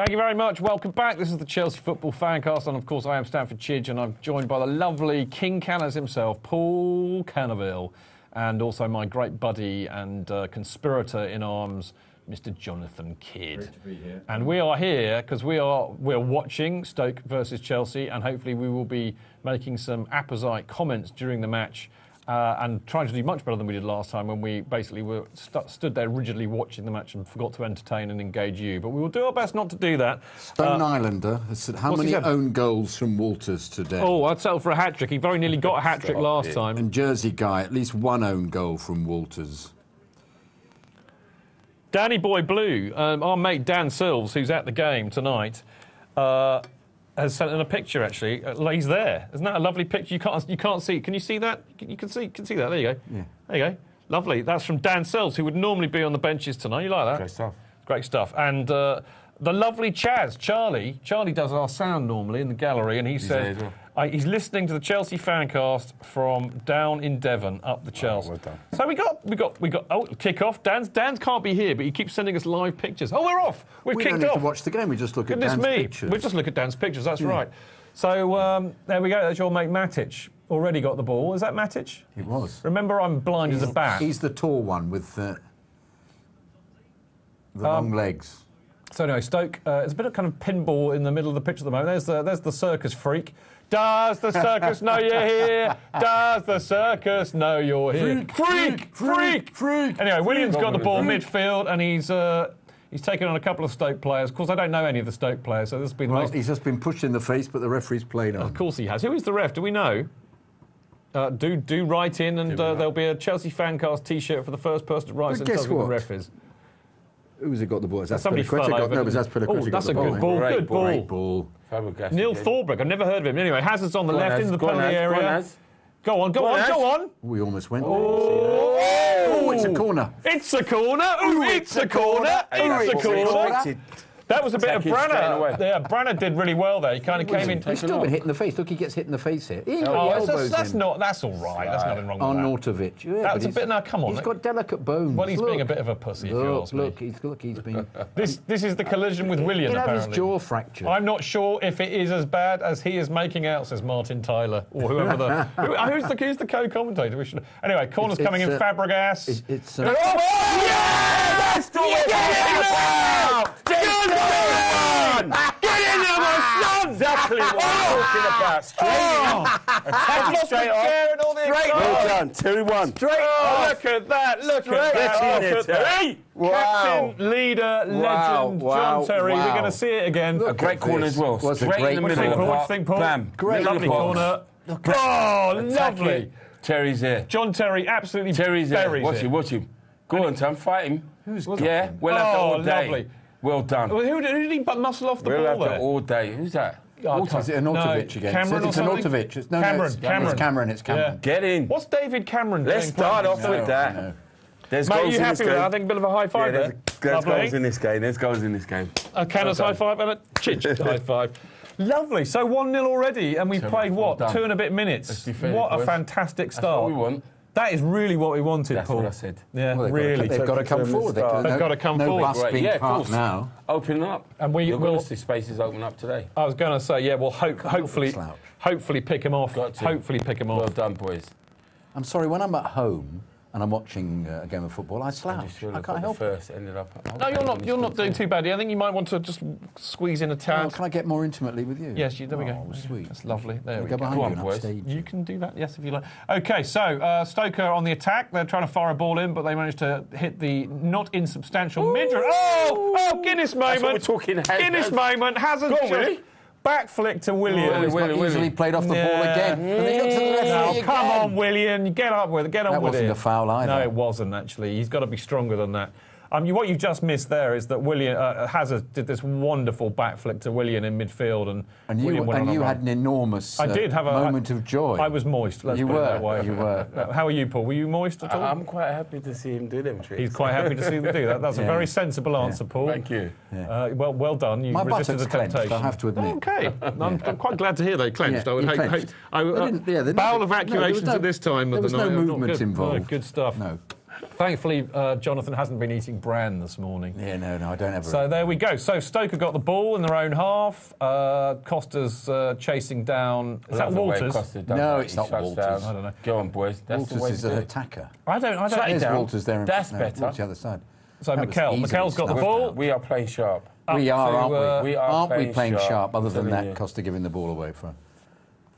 Thank you very much. Welcome back. This is the Chelsea Football Fancast, and of course I am Stamford Chidge, and I'm joined by the lovely King Canners himself, Paul Canoville, and also my great buddy and conspirator in arms, Mr. Jonathan Kydd. Great to be here. And we are here because we're watching Stoke versus Chelsea, and hopefully we will be making some apposite comments during the match. And trying to do much better than we did last time when we basically were stood there rigidly watching the match and forgot to entertain and engage you. But we will do our best not to do that. Stone Islander has said, how many own goals from Walters today? Oh, I'd settle for a hat-trick. He very nearly got a hat-trick last time. And Jersey guy, at least one own goal from Walters. Danny Boy Blue, our mate Dan Silves, who's at the game tonight, has sent in a picture. Actually, he's there. Isn't that a lovely picture? You can't see. Can you see that? You can see that. There you go. Yeah. There you go. Lovely. That's from Dan Silves, who would normally be on the benches tonight. You like that? Great stuff. Great stuff. And the lovely Chaz, Charlie. Charlie does our sound normally in the gallery, and he says he's listening to the Chelsea Fancast from down in Devon, up the Chelsea. Well done. So we got kick-off. Dan's can't be here, but he keeps sending us live pictures. Oh, we're off. We've We kicked don't need off. to watch the game. We just look at Goodness Dan's me. pictures. We just look at Dan's pictures. That's right. So there we go. That's your mate Matic. Already got the ball. Is that Matic? It was. Remember, I'm blind as a bat. He's the tall one with the long legs. So anyway, Stoke, it's a bit of kind of pinball in the middle of the pitch at the moment. There's the circus freak. Does the circus know you're here? Does the circus know you're here? Freak! Anyway, William's got the ball midfield, and he's taken on a couple of Stoke players. Of course, I don't know any of the Stoke players, so this has been... He's just been pushed in the face, but the referee's played on. Of course he has. Who is the ref? Do we know? Do write in, and there'll be a Chelsea Fancast T-shirt for the first person to write in. Guess who the what? ref is. Who's it got the ball? Somebody fell over. No, it was Azpilicueta. Oh, that's a good ball. Good ball. Great ball. Neil Thorberg. I've never heard of him. Anyway, Hazard's on the left into the penalty area. Go on. We almost went. Oh, it's a corner. It's a corner. Ooh, it's a corner. It's a corner. That was a bit of Branner. Yeah, Branner did really well there. He kind of came in. He's still been hit in the face. Look, he gets hit in the face here. That's all right. That's nothing wrong with that. Arnautovic. Yeah, That's a bit. Now, come on. He's got delicate bones. Well, he's being a bit of a pussy, if you ask me. Look, he's been... This is the collision with William, He'll have apparently. his jaw fractured. I'm not sure if it is as bad as he is making out, says Martin Tyler, or whoever who's the co-commentator? Anyway, corner's coming in. Fabregas. Yes! Get in there, my son! Exactly what I'm talking about. Straight on. Well done. 2-1. Look at that. Look at that. Captain, leader, legend, John Terry. We're going to see it again. A great corner as well. Straight in the middle. What do you think, Paul? Bam. Great. Lovely corner. Oh, lovely. Terry's here. John Terry absolutely Terry's here. buries it. Watch him. Go on, Tom. Fight him. Yeah. We'll have that all day. Lovely. Well done. Who did he muscle off the ball there? We'll have that all day. Who's that? Is it Arnautovic again? Cameron It's Arnautovic. It's Cameron. It's Cameron. Get in. What's David Cameron doing? Let's start off with that. There's Mate, goals you in happy this with game. that? I think a bit of a high five there. There's goals in this game. There's goals in this game. A Canner's high five and a Chidge high five. Lovely. So 1-0 already, and we've played, what, 2 and a bit minutes? What a fantastic start. That's what we want. That is really what we wanted, That's Paul. what I said. Yeah, Well, really. They've got to come forward. They've got to come forward. No bus being parked now. Open up. And You're going to see spaces open up today. I was going to say, yeah, well, hopefully pick him off. Hopefully pick him off. Well done, boys. I'm sorry, when I'm at home and I'm watching a game of football, I slouch. I can't help it. No, you're not doing too badly. I think you might want to just squeeze in a tad. Well, can I get more intimately with you? Yes, there we go. Sweet. That's lovely. There we go. go. Behind Go on, you and boys. upstage. You can do that, yes, if you like. OK, so Stoke are on the attack. They're trying to fire a ball in, but they managed to hit the not insubstantial mid-range. Oh, Guinness moment. That's what we're talking about. Guinness moment. Hazard just back flick to William. Easily played off the ball again. And they got to the referee again. Come on, William. Get on with it. That wasn't a foul either. No, it wasn't, actually. He's got to be stronger than that. What you've just missed there is that William Hazard did this wonderful back flick to William in midfield, and you had an enormous moment of joy. I was moist. Let's put it that way. You were. How are you, Paul? Were you moist at all? I'm quite happy to see him do them tricks. He's quite happy to see them do that. That's a very sensible answer, Paul. Thank you. Well done. You resisted the temptation. I have to admit. Okay, I'm quite glad to hear they clenched. I would hate bowel evacuations at this time of the night. There was no movement involved. Good stuff. No. Thankfully, Jonathan hasn't been eating bran this morning. Yeah, no, I don't ever. So there we go. So Stoke have got the ball in their own half. Costa's chasing down. Is that Walters? No, it's not Walters. I don't know. Go on, boys. That's Walters the way is an attacker. I don't. There's Walters there. That's better. Walters the other side. So Mikel's got the ball. We are playing sharp. We are, aren't we? We are Aren't we playing sharp? Other than that, you. Costa giving the ball away for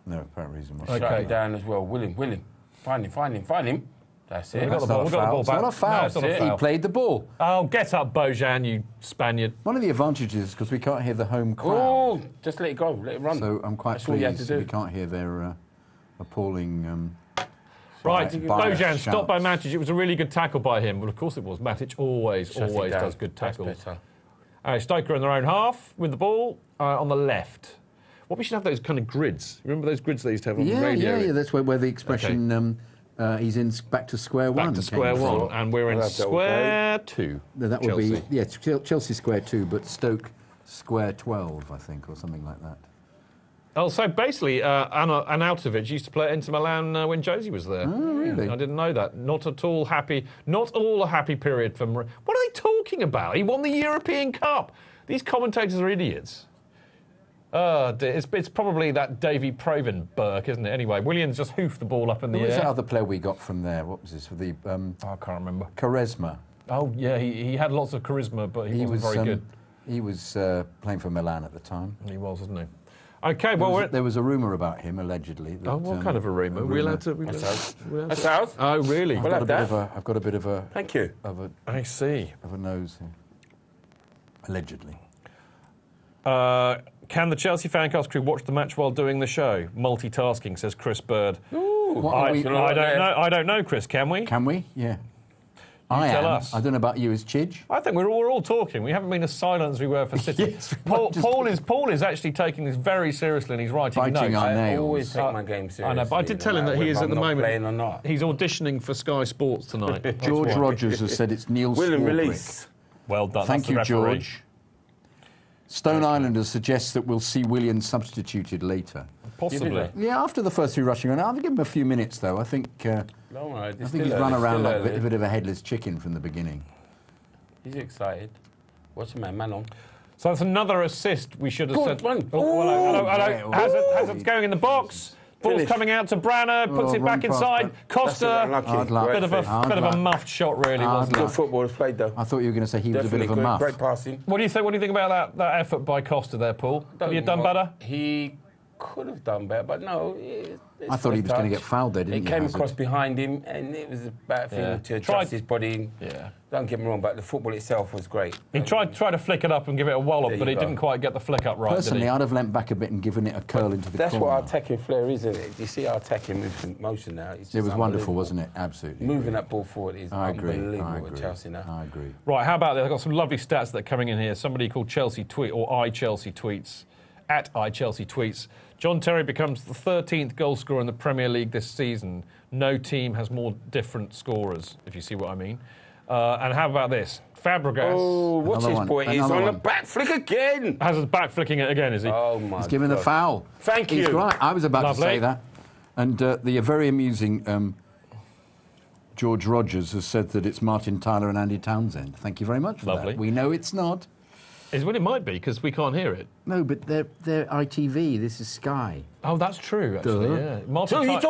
no apparent reason. Shut it down as well. William. Find him. That's it. We've got the ball back. It's not a foul. No, it's not a foul. He played the ball. Oh, get up, Bojan, you Spaniard. One of the advantages, because we can't hear the home crowd. Oh, just let it go. Let it run. So I'm quite That's all you have pleased to do. we can't hear their appalling... Right, bias Bojan, stopped by shouts. Matic. It was a really good tackle by him. Well, of course it was. Matic always does good tackles. Stoke are in their own half with the ball on the left. What we should have those kind of grids. Remember those grids they used to have on the radio? Yeah. That's where the expression he's in back to square one. Back to square one, and we're in square 2. That would Chelsea. be Chelsea square 2, but Stoke square 12, I think, or something like that. Oh, so basically, Arnautovic used to play at Inter Milan when Josie was there. Oh, really? I didn't know that. Not at all happy. Not all a happy period for What are they talking about? He won the European Cup. These commentators are idiots. It's probably that Davy Proven Burke, isn't it? Anyway, Williams just hoofed the ball up in the air. Who was that other player we got from there? What was this? For the I can't remember. Charisma. Oh, yeah, he had lots of charisma, but he wasn't very good. He was playing for Milan at the time. He was, wasn't he? Okay, well, there was a rumour about him, allegedly. That, what kind of a rumour? Are we allowed to... That's out. Oh, really? I've got a bit of a... Thank you. I see. Of a nose here. Allegedly. Can the Chelsea FanCast crew watch the match while doing the show? Multitasking, says Chris Bird. Ooh, I don't know, Chris. Can we? Can we? Yeah. Tell us. I don't know about you as Chidge. I think we're all talking. We haven't been as silent as we were for City. Yes, Paul is actually taking this very seriously, and he's writing notes. I always take my game seriously. I know, but I did tell him that he is at the moment playing or not. He's auditioning for Sky Sports tonight. George Rogers has said it's Neil William Swarbrick. release. Well done. Thank you, That's the referee. George. Stone Islanders suggests that we'll see Williams substituted later. Possibly. Yeah, after the first 2 rushing on. I'll give him a few minutes, though. I think he's run around like a bit of a headless chicken from the beginning. He's excited. What's the man on? So that's another assist we should have said. One. Oh, hello. Hazard's going in the box. Ball's coming out to Branner, puts it back inside. Costa, bit of a muffed shot, really, wasn't it? Good football was played, though. I thought you were going to say he was a bit of a muff. Great passing. What do you think? What do you think about that effort by Costa there, Paul? Have you done better? He could have done better, but no. I thought he was going to get fouled there, didn't he? It came across behind him, and it was a bad thing to adjust his body. Yeah. Don't get me wrong, but the football itself was great. He tried to flick it up and give it a wallop, but he didn't quite get the flick up right, Personally, did he? I'd have leant back a bit and given it a curl into the corner. That's what our attacking flair is, isn't it? You see our attacking motion now. It was wonderful, wasn't it? Absolutely. Moving that ball forward is unbelievable with Chelsea now. I agree. Right, how about this? I've got some lovely stats that are coming in here. Somebody called Chelsea Tweet, or iChelsea Tweets, at iChelsea Tweets. John Terry becomes the 13th goal scorer in the Premier League this season. No team has more different scorers, if you see what I mean. And how about this? Fabregas. Oh, watch this boy. He's on the back flick again. Has back flicking it again, is he? Oh, my God. He's given the foul. Thank you. He's right. I was about to say that. And the very amusing George Rogers has said that it's Martin Tyler and Andy Townsend. Thank you very much for that. We know it's not. Well, it might be, because we can't hear it. No, but they're ITV. This is Sky. Oh, that's true, actually, yeah. Martin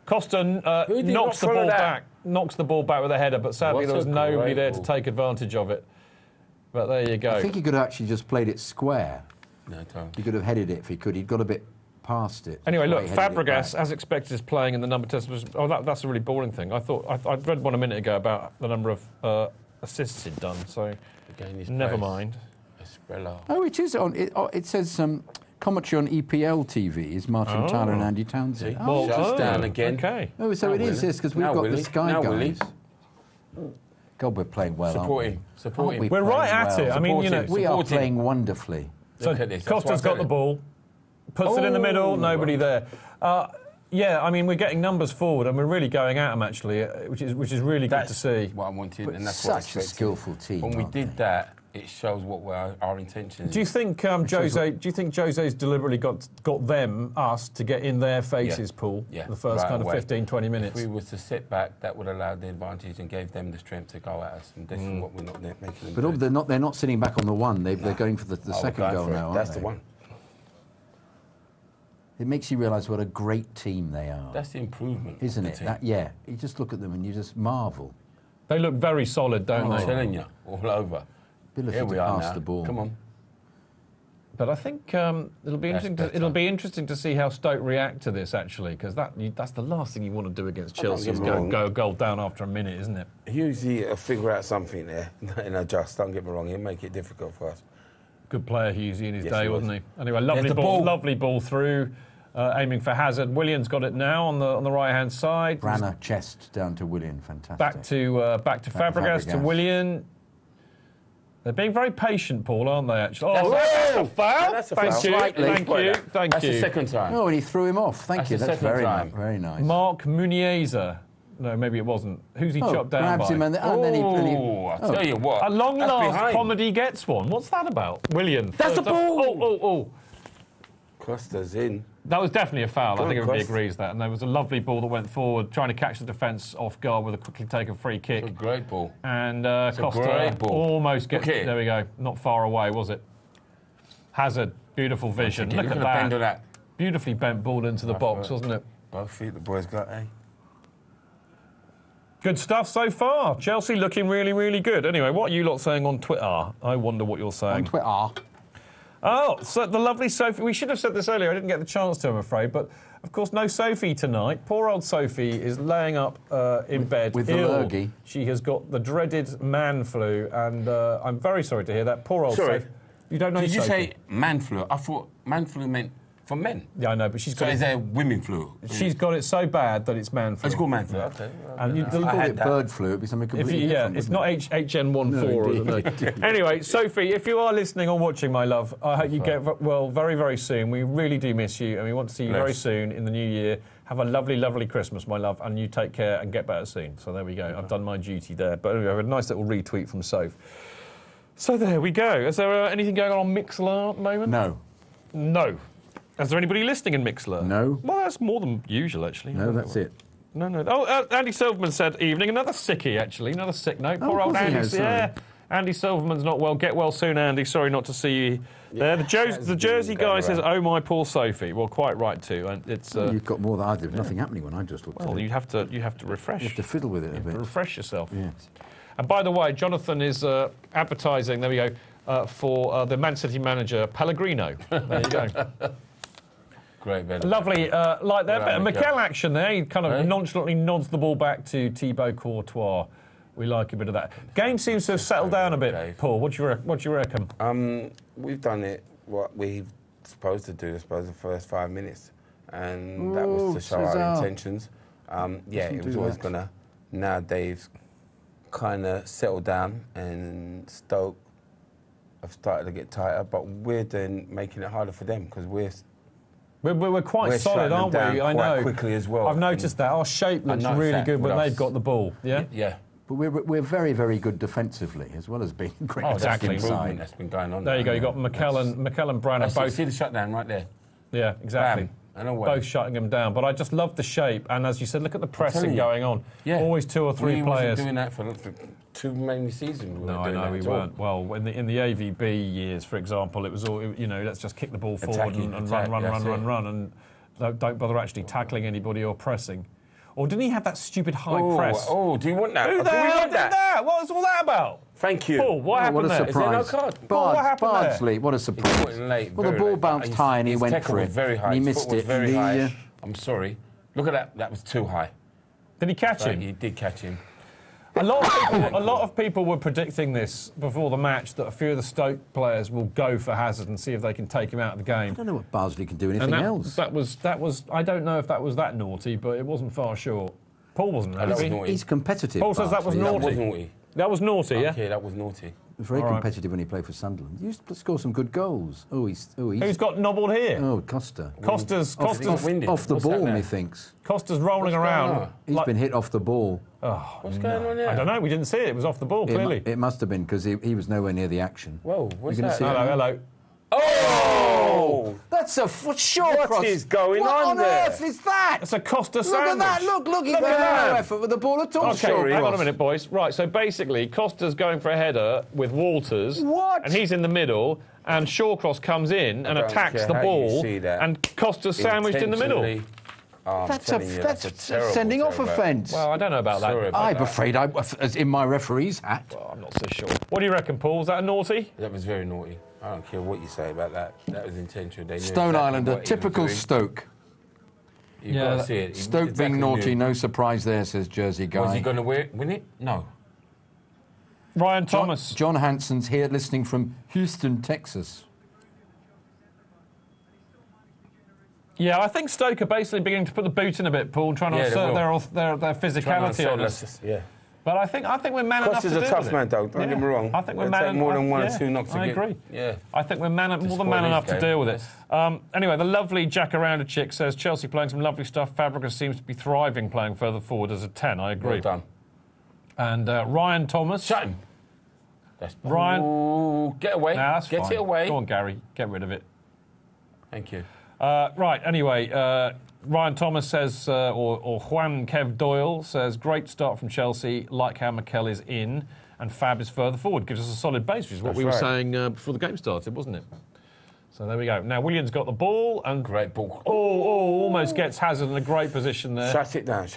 Costa knocks the ball back with a header, but sadly there was nobody there to take advantage of it. But there you go. I think he could have actually just played it square. No, he could have headed it if he could. He'd got a bit past it. Anyway, look, Fabregas, as expected, is playing in the number test. That's a really boring thing. I read one a minute ago about the number of assists he'd done, so never mind. Oh, it is on. It says commentary on EPL TV is Martin Tyler and Andy Townsend. Just down again. Okay. Oh, so it is this, because we've got the Sky guys. God, we're playing well, Support him. We're right at it. I mean, we are playing wonderfully. So Costa's got the ball, puts it in the middle, nobody there. Yeah, I mean, we're getting numbers forward, and we're really going at them, actually, which is really good to see. What I wanted, and that's such a skillful team. When we did that, it shows what our intentions. Do you think Jose? Do you think Jose's deliberately got us to get in their faces, Paul? Yeah. The first kind of 15, 20 minutes. If we were to sit back, that would allow the advantage and gave them the strength to go at us. And this is what we're not making them do. But they're not sitting back on the one. They're going for the second goal now, aren't That's they? the one. It makes you realise what a great team they are. That's the improvement, isn't it? You just look at them and you just marvel. They look very solid, don't they? I'm telling you, all over. Here we are now. The ball. Come on. But I think it'll be interesting to see how Stoke react to this, actually, because that's the last thing you want to do against Chelsea is go a goal down after a minute, isn't it? Usually he'll figure out something there and adjust. Don't get me wrong, he'll make it difficult for us. Good player, Hughesy, in his day, wasn't he? Anyway, lovely ball through, aiming for Hazard. Willian's got it now on the right-hand side. Branner chest down to Willian, fantastic. Back to Fabregas, to Willian. They're being very patient, Paul, aren't they, actually? Oh, that's a foul. That's a foul. Thank you. That's the second time. Oh, and he threw him off. Thank you. That's very nice. Very nice. Mark Muniesa. No, maybe it wasn't. Who's he chopped down grabs by? him and then he I'll tell you what. At long last, comedy gets one. What's that about? Willian. That's the ball. Oh. Costa's in. That was definitely a foul. I think everybody agrees that. And there was a lovely ball that went forward, trying to catch the defence off guard with a quickly taken free kick. It's a great ball. And Costa almost gets... There we go. Not far away, was it? Hazard. Beautiful vision. Look at that. Beautifully bent ball into the box, wasn't it? Both feet the boys got, Good stuff so far. Chelsea looking really, really good. Anyway, what are you lot saying on Twitter? I wonder what you're saying. On Twitter. Oh, so the lovely Sophie. We should have said this earlier. I didn't get the chance to, I'm afraid. But, of course, no Sophie tonight. Poor old Sophie is laying up in bed. With the lurgy. She has got the dreaded man flu. And I'm very sorry to hear that. Poor old Sophie. You don't know Did Sophie? you say man flu? I thought man flu meant for men. Yeah, I know, but she's got is there women flu? She's got it so bad that it's man flu. It's called man flu. Okay. And you call it bird flu. It'd be something completely different. It's not HN14. Anyway, Sophie, if you are listening or watching, my love, I hope you get well very, very soon. We really do miss you, and we want to see you very soon in the new year. Have a lovely, lovely Christmas, my love, and you take care and get better soon. So there we go. I've done my duty there. But anyway, I have a nice little retweet from Soph. So there we go. Is there anything going on Mixlr at the moment? No. Is there anybody listening in Mixlr? No. Well, that's more than usual, actually. No, that's it. No. Oh, Andy Silverman said evening. Another sickie, actually. Another sick note. Poor old Andy. Andy Silverman's not well. Get well soon, Andy. Sorry not to see you there. The Jersey guy says, "Oh my poor Sophie." Well, quite right too. And it's you've got more than I did. Nothing happening when I just looked. Well, you have to refresh. You have to fiddle with it a bit. Refresh yourself. Yes. And by the way, Jonathan is advertising. There we go for the Man City manager Pellegrino. There you go. Great, Ben. Lovely, like that. Bit of Mikel action there. He kind of nonchalantly nods the ball back to Thibaut Courtois. We like a bit of that. Game seems to have settled down a bit, Paul. What do you reckon? We've done it what we're supposed to do, I suppose, the first 5 minutes. And that was to show our intentions. It was always going to. Now Dave's kind of settled down and Stoke have started to get tighter, but we're making it harder for them because we're quite solid, aren't we? I know. Quickly as well. I've noticed that. Our shape looks really good when they've got the ball. Yeah? Yeah. But we're very, very good defensively, as well as being great. Exactly. That's been going on. There you go. You've got Mikel and Branner both. See the shutdown right there. Yeah, exactly. Both shutting them down. But I just love the shape. And as you said, look at the pressing going on. Yeah. Always 2 or 3 players. We weren't doing that for 2 mainly seasons. No, I know we weren't. Well, in the AVB years, for example, it was all, let's just kick the ball forward and run. And don't bother actually tackling anybody or pressing. Or didn't he have that stupid high press? Oh, do you want that? Who the hell did that? What was all that about? Thank you. Paul, what happened there? Is there no card? Paul, what happened Bardsley, what a surprise. Well, the ball bounced high and he went for it. Very high. And he missed it. Very high. I'm sorry. Look at that. That was too high. Did he catch him? He did catch him. A lot of people were predicting this before the match, that a few of the Stoke players will go for Hazard and see if they can take him out of the game. I don't know what Bardsley can do anything else. That was. I don't know if that was that naughty, but it wasn't far short. Paul wasn't really. He's competitive. Paul says that was naughty. That was naughty. That was naughty, yeah? Okay, that was naughty. Very competitive when he played for Sunderland. He used to score some good goals. Who's got nobbled here? Oh, Costa. Costa's off the ball, methinks. Costa's rolling around. He's been hit off the ball. Oh, what's going on there? I don't know. We didn't see it. It was off the ball, clearly. It must have been, because he was nowhere near the action. Whoa, what's that? Hello. Oh! That's a short cross. What is going on there? What on earth is that? It's a Costa sandwich. Look at that. Look. He made no effort with the ball at all. Okay, hang on a minute, boys. Right, so basically, Costa's going for a header with Walters. What? And he's in the middle, and Shawcross comes in and attacks the ball, and Costa's sandwiched in the middle. Oh, that's sending off offence. Well, I don't know about that. I'm afraid as in my referee's hat. Well, I'm not so sure. What do you reckon, Paul? Is that a naughty? That was very naughty. I don't care what you say about that. That was intentional. They knew Stone exactly Islander, what typical Stoke. You've got to see it. Stoke being naughty, no surprise there, says Jersey Guy. Was he going to win it? No. Ryan Thomas. John Hanson's here listening from Houston, Texas. Yeah, I think Stoke are basically beginning to put the boot in a bit, Paul, trying to assert their physicality on us. Yeah. But I think we're man enough to do it. Costa's a tough man, though. Don't get me wrong. I think we're man enough. More than one or two knocks to get. I agree. Yeah. I think we're more than man enough to deal with it. Anyway, the lovely Jack Arounder chick says Chelsea playing some lovely stuff. Fabregas seems to be thriving playing further forward as a 10. I agree. Well done. And Ryan Thomas. Shut him. Ryan. Ooh, get away. Nah, that's get fine. it away. Go on, Gary. Get rid of it. Thank you. Right, anyway, Ryan Thomas says, or Juan Kev Doyle says, great start from Chelsea, like how Mikel is in, and Fab is further forward. Gives us a solid base, which is what we were saying before the game started, wasn't it? So there we go. Now, Williams got the ball, and... Great ball. Almost gets Hazard in a great position there. Shut it down.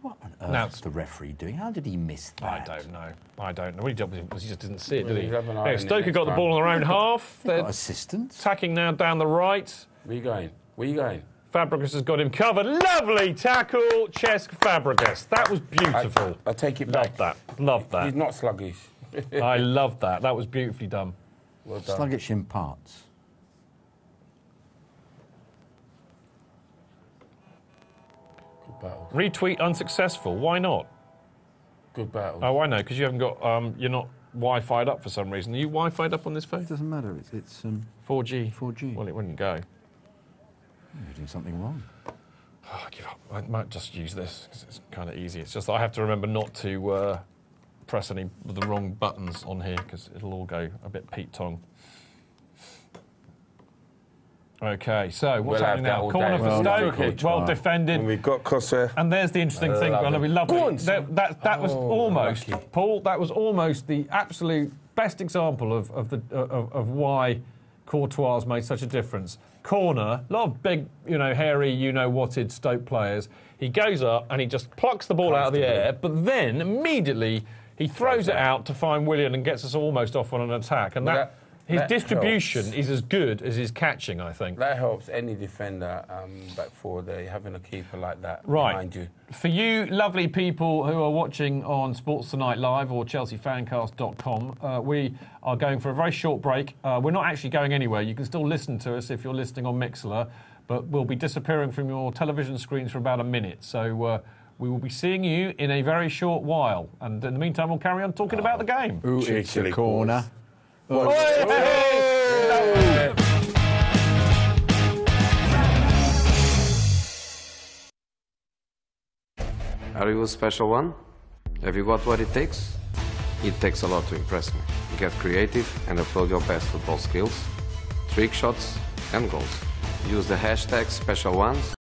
What on earth is the referee doing? How did he miss that? I don't know. What he just didn't see it, did he? Hey, Stoke got the ball on their own half. They've got assistance. Attacking now down the right. Where are you going? Fabregas has got him covered. Lovely tackle, Cesc Fabregas. That was beautiful. I take it back. Love that. He's not sluggish. I love that. That was beautifully done. Well done. Sluggish in parts. Battle. Retweet unsuccessful. Why not? Good battle. Oh, I know, because you haven't got, you're not Wi-Fi'd up for some reason. Are you Wi-Fi'd up on this phone? It doesn't matter. It's 4G. 4G. Well, it wouldn't go. You're doing something wrong. Oh, I give up. I might just use this because it's kind of easy. It's just that I have to remember not to press any of the wrong buttons on here because it'll all go a bit Pete Tong. Okay, so what's happening now? Corner for Stoke, well defended. And we've got Costa. And there's the interesting thing, we love it. That was almost, lucky. Paul, that was almost the absolute best example of why Courtois has made such a difference. Corner, a lot of big, hairy, you-know-whatted Stoke players. He goes up and he just plucks the ball out of the air, but then immediately he throws it out to find Willian and gets us almost off on an attack. And his distribution is as good as his catching, I think. That helps any defender back forward there, having a keeper like that behind you. For you lovely people who are watching on Sports Tonight Live or ChelseaFanCast.com, we are going for a very short break. We're not actually going anywhere. You can still listen to us if you're listening on Mixlr, but we'll be disappearing from your television screens for about a minute. So we will be seeing you in a very short while. And in the meantime, we'll carry on talking about the game. Ooh, it's a corner. Are you a special one? Have you got what it takes? It takes a lot to impress me. Get creative and upload your best football skills, trick shots and goals. Use the hashtag #SpecialOnes